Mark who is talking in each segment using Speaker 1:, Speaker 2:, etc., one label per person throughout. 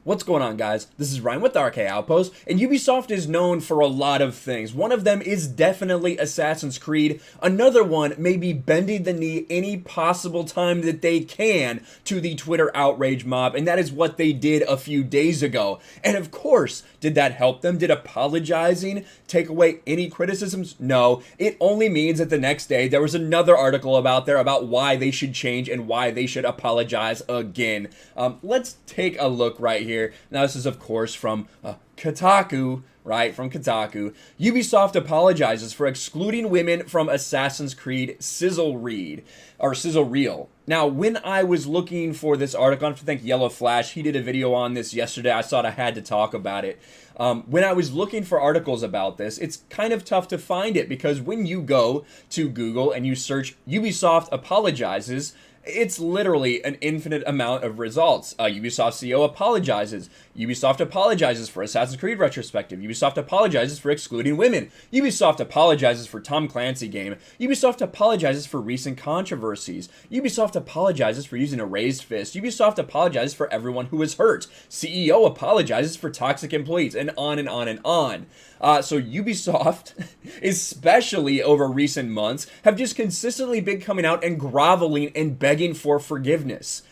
Speaker 1: What's going on, guys? This is Ryan with the RK Outpost, and Ubisoft is known for a lot of things. One of them is definitely Assassin's Creed. Another one may be bending the knee any possible time that they can to the Twitter outrage mob, and that is what they did a few days ago. And of course, did that help them? Did apologizing take away any criticisms? No. It only means that the next day there was another article about why they should change and why they should apologize again. Let's take a look right here. Now, this is, of course, from Kotaku, right? From Kotaku. Ubisoft apologizes for excluding women from Assassin's Creed sizzle reel. Now, when I was looking for this article, I have to thank Yellow Flash. He did a video on this yesterday. I thought I had to talk about it. When I was looking for articles about this, it's kind of tough to find it because when you go to Google and you search Ubisoft apologizes, it's literally an infinite amount of results. Ubisoft CEO apologizes. Ubisoft apologizes for Assassin's Creed retrospective. Ubisoft apologizes for excluding women. Ubisoft apologizes for Tom Clancy game. Ubisoft apologizes for recent controversies. Ubisoft apologizes for using a raised fist. Ubisoft apologizes for everyone who was hurt. CEO apologizes for toxic employees, and on and on and on. So Ubisoft, especially over recent months, have just consistently been coming out and groveling and begging for forgiveness.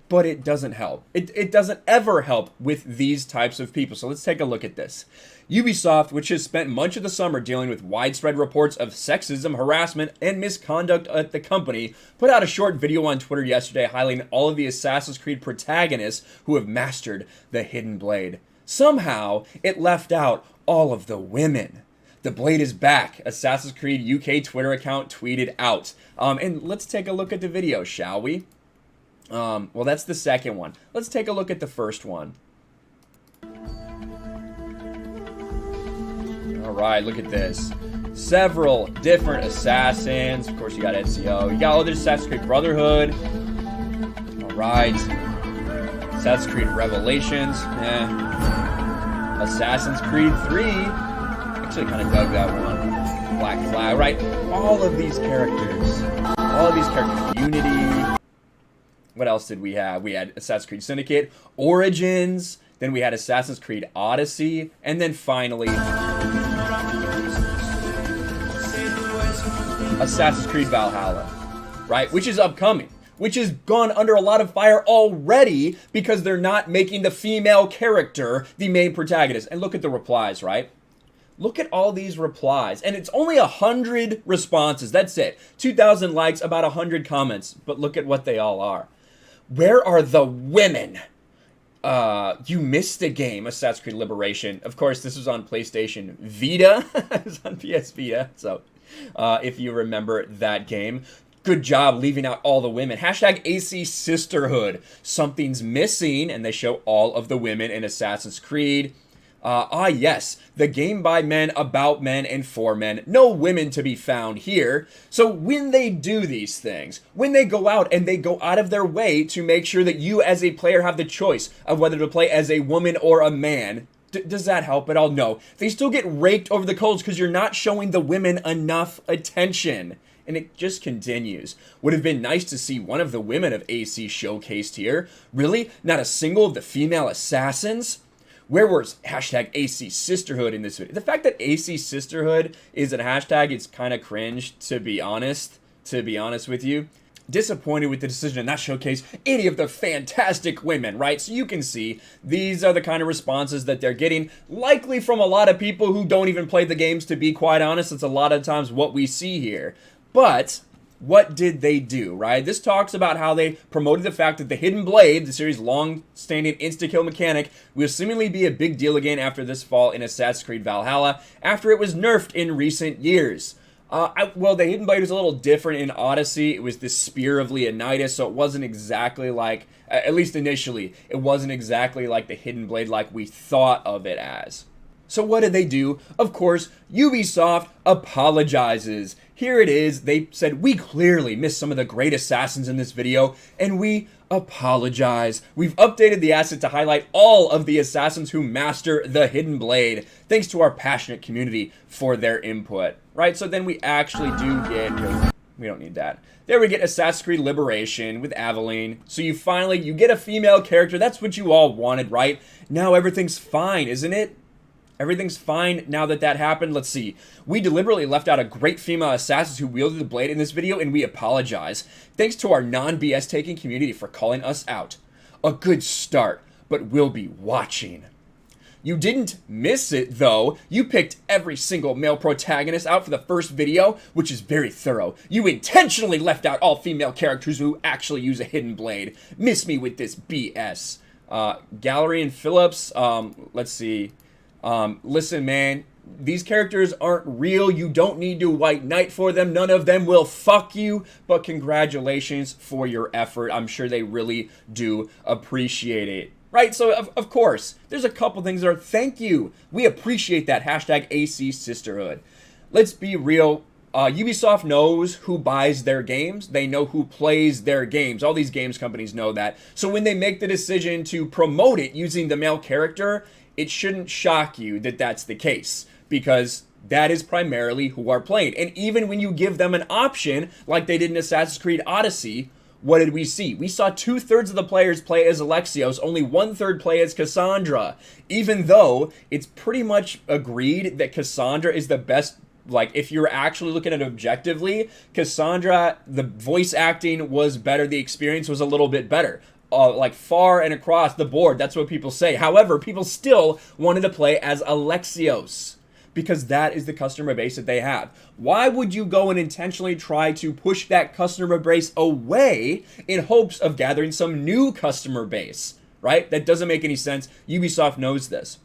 Speaker 1: But it doesn't help. It doesn't ever help with these types of people. So let's take a look at this. Ubisoft, which has spent much of the summer dealing with widespread reports of sexism, harassment, and misconduct at the company, put out a short video on Twitter yesterday highlighting all of the Assassin's Creed protagonists who have mastered the hidden blade. Somehow, it left out all of the women. The blade is back, Assassin's Creed UK Twitter account tweeted out. And let's take a look at the video, shall we? Well, that's the second one. Let's take a look at the first one. Alright, look at this. Several different assassins. Of course, you got NCO. You got all the Assassin's Creed Brotherhood. Alright. Assassin's Creed Revelations. Assassin's Creed 3. Actually kind of dug that one. Black Flag, right? All of these characters. Unity. What else did we have? We had Assassin's Creed Syndicate, Origins, then we had Assassin's Creed Odyssey, and then finally Assassin's Creed Valhalla, right? Which is upcoming. Which has gone under a lot of fire already because they're not making the female character the main protagonist. And look at the replies, right? Look at all these replies. And it's only 100 responses. That's it. 2,000 likes, about 100 comments. But look at what they all are. Where are the women? You missed the game, Assassin's Creed Liberation. Of course, this was on PlayStation Vita. It was on PS Vita. So, if you remember that game. Good job leaving out all the women. Hashtag AC Sisterhood. Something's missing, and they show all of the women in Assassin's Creed. Yes, the game by men, about men, and for men. No women to be found here. So when they do these things, when they go out and they go out of their way to make sure that you as a player have the choice of whether to play as a woman or a man, does that help at all? No. They still get raked over the coals because you're not showing the women enough attention. And it just continues. Would have been nice to see one of the women of AC showcased here. Really? Not a single of the female assassins? Where was hashtag AC Sisterhood in this video? The fact that AC Sisterhood is a hashtag, it's kind of cringe, to be honest with you. Disappointed with the decision to not showcase any of the fantastic women, right? So you can see these are the kind of responses that they're getting, likely from a lot of people who don't even play the games, to be quite honest. It's a lot of times what we see here. But what did they do, right? This talks about how they promoted the fact that the Hidden Blade, the series' long-standing insta-kill mechanic, will seemingly be a big deal again after this fall in Assassin's Creed Valhalla, after it was nerfed in recent years. Well, the Hidden Blade was a little different in Odyssey. It was the Spear of Leonidas, so it wasn't exactly like, at least initially, it wasn't exactly like the Hidden Blade like we thought of it as. So what did they do? Of course, Ubisoft apologizes. Here it is. They said, we clearly missed some of the great assassins in this video, and we apologize. We've updated the asset to highlight all of the assassins who master the Hidden Blade, thanks to our passionate community for their input. Right? So then we actually do get We don't need that. There we get Assassin's Creed Liberation with Aveline. So you get a female character. That's what you all wanted, right? Now everything's fine, isn't it? Everything's fine now that that happened. Let's see. We deliberately left out a great female assassin who wielded the blade in this video, and we apologize. Thanks to our non-BS taking community for calling us out. A good start, but we'll be watching. You didn't miss it, though. You picked every single male protagonist out for the first video, which is very thorough. You intentionally left out all female characters who actually use a hidden blade. Miss me with this BS. Gallery and Phillips, let's see. Listen, man, these characters aren't real. You don't need to white knight for them. None of them will fuck you, but congratulations for your effort. I'm sure they really do appreciate it. Right, so of course, there's a couple things there. Thank you. We appreciate that. Hashtag AC Sisterhood. Let's be real. Ubisoft knows who buys their games. They know who plays their games. All these games companies know that. So when they make the decision to promote it using the male character, it shouldn't shock you that that's the case, because that is primarily who are playing. And even when you give them an option, like they did in Assassin's Creed Odyssey, what did we see? We saw 2/3 of the players play as Alexios, only 1/3 play as Cassandra. Even though it's pretty much agreed that Cassandra is the best, like if you're actually looking at it objectively, Cassandra, the voice acting was better, the experience was a little bit better. Like far and across the board, that's what people say. However, people still wanted to play as Alexios, because that is the customer base that they have. Why would you go and intentionally try to push that customer base away in hopes of gathering some new customer base, right? That doesn't make any sense. Ubisoft knows this.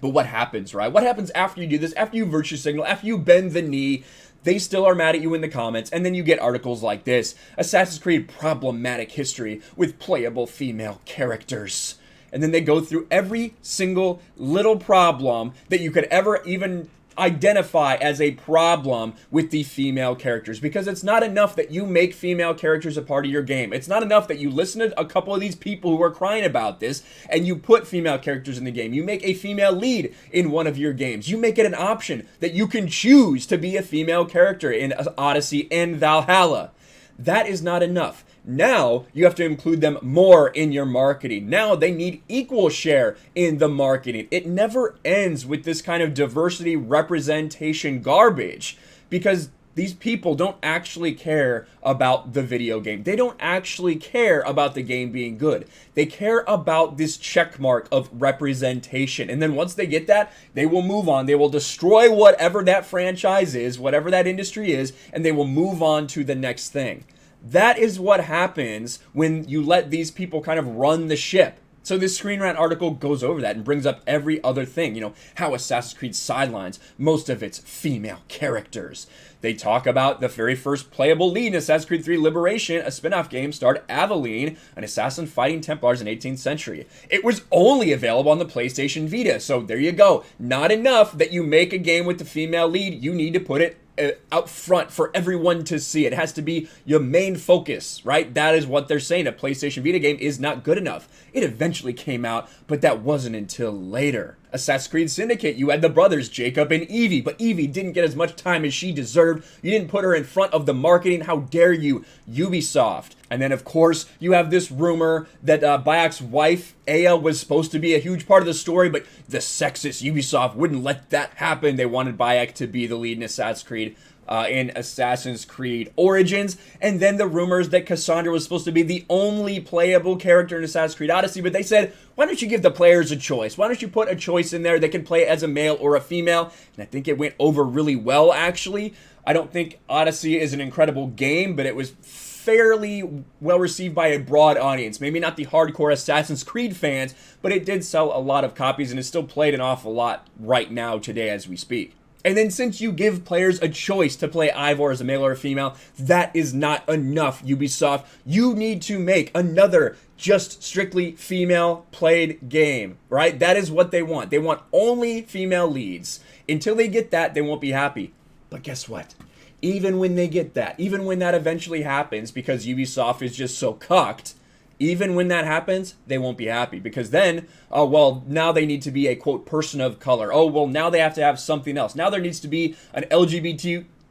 Speaker 1: But what happens, right? What happens after you do this, after you virtue signal, after you bend the knee? They still are mad at you in the comments, and then you get articles like this: Assassin's Creed problematic history with playable female characters. And then they go through every single little problem that you could ever even identify as a problem with the female characters, because it's not enough that you make female characters a part of your game. It's not enough that you listen to a couple of these people who are crying about this and you put female characters in the game. You make a female lead in one of your games. You make it an option that you can choose to be a female character in Odyssey and Valhalla. That is not enough. Now you have to include them more in your marketing. Now they need equal share in the marketing. It never ends with this kind of diversity representation garbage, because these people don't actually care about the video game. They don't actually care about the game being good. They care about this check mark of representation. And then once they get that, they will move on. They will destroy whatever that franchise is, whatever that industry is, and they will move on to the next thing. That is what happens when you let these people kind of run the ship. So this Screen Rant article goes over that and brings up every other thing. You know, how Assassin's Creed sidelines most of its female characters. They talk about the very first playable lead in Assassin's Creed 3 Liberation, a spin-off game starred Aveline, an assassin fighting Templars in the 18th century. It was only available on the PlayStation Vita, so there you go. Not enough that you make a game with the female lead, you need to put it out front for everyone to see. It has to be your main focus, right? That is what they're saying. A PlayStation Vita game is not good enough. It eventually came out, but that wasn't until later. Assassin's Creed Syndicate, you had the brothers Jacob and Evie, but Evie didn't get as much time as she deserved. You didn't put her in front of the marketing. How dare you, Ubisoft? And then, of course, you have this rumor that Bayek's wife, Aya, was supposed to be a huge part of the story, but the sexist Ubisoft wouldn't let that happen. They wanted Bayek to be the lead in Assassin's Creed Origins. And then the rumors that Cassandra was supposed to be the only playable character in Assassin's Creed Odyssey, but they said, why don't you give the players a choice? Why don't you put a choice in there? They can play as a male or a female. And I think it went over really well, actually. I don't think Odyssey is an incredible game, but it was fairly well received by a broad audience. Maybe not the hardcore Assassin's Creed fans, but it did sell a lot of copies and is still played an awful lot right now today as we speak. And then since you give players a choice to play Ivor as a male or a female, that is not enough, Ubisoft. You need to make another just strictly female played game, right? That is what they want. They want only female leads. Until they get that, they won't be happy. But guess what? Even when they get that, even when that eventually happens, because Ubisoft is just so cucked, even when that happens, they won't be happy, because then, oh, well, now they need to be a, quote, person of color. Oh, well, now they have to have something else. Now there needs to be an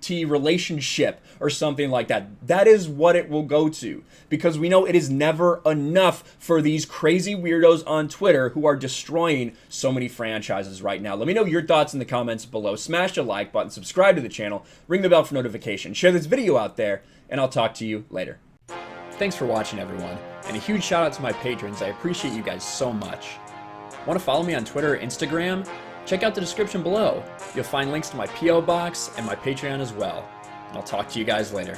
Speaker 1: T relationship or something like that. That is what it will go to, because we know it is never enough for these crazy weirdos on Twitter who are destroying so many franchises right now. Let me know your thoughts in the comments below. Smash the like button, subscribe to the channel, ring the bell for notifications, share this video out there, and I'll talk to you later. Thanks for watching, everyone, and a huge shout out to my patrons. I appreciate you guys so much. Want to follow me on Twitter or Instagram? Check out the description below. You'll find links to my P.O. box and my Patreon as well. And I'll talk to you guys later.